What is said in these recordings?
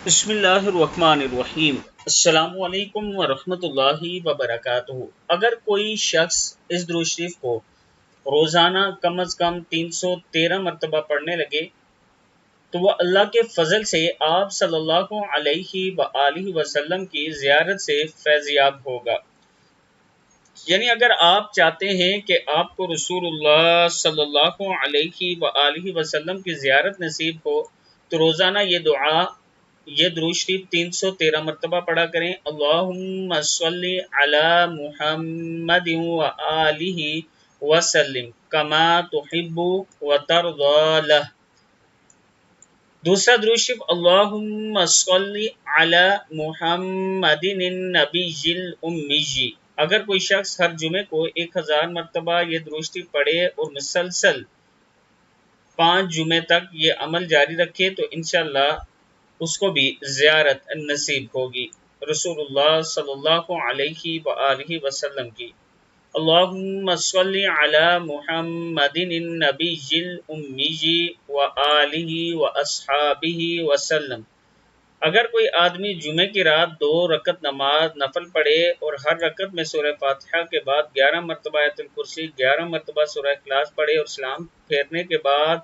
بسم اللہ الرحمن الرحیم۔ السلام علیکم ورحمۃ اللہ وبرکاتہ۔ اگر کوئی شخص اس درود شریف کو روزانہ کم از کم 313 مرتبہ پڑھنے لگے تو وہ اللہ کے فضل سے آپ صلی اللہ علیہ وآلہ وسلم کی زیارت سے فیض یاب ہوگا۔ یعنی اگر آپ چاہتے ہیں کہ آپ کو رسول اللہ صلی اللہ علیہ وآلہ وسلم کی زیارت نصیب ہو تو روزانہ یہ درود شریف 313 مرتبہ پڑھا کریں۔ اللہم صلی علی محمد وآلہ وسلم کما تحب وترضی لہ۔ دوسرا درود شریف اللہم صلی علی محمد النبی الامی۔ اگر کوئی شخص ہر جمعے کو 1000 مرتبہ یہ درود شریف پڑھے اور مسلسل 5 جمعے تک یہ عمل جاری رکھے تو انشاءاللہ اس کو بھی زیارت نصیب ہوگی رسول اللہ صلی اللہ علیہ وآلہ وسلم کی۔ اللہم صلی علی محمد النبی الامی وآلہ واصحابہ وسلم۔ اگر کوئی آدمی جمعے کی رات 2 رکعت نماز نفل پڑھے اور ہر رکعت میں سورہ فاتحہ کے بعد 11 مرتبہ آیت الکرسی، 11 مرتبہ سورہ اخلاص پڑھے اور سلام پھیرنے کے بعد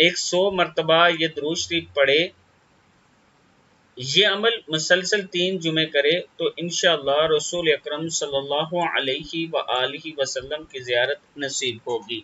100 مرتبہ یہ درود شریف پڑھے، یہ عمل مسلسل 3 جمعے کرے تو انشاءاللہ رسول اکرم صلی اللہ علیہ وآلہ وسلم کی زیارت نصیب ہوگی۔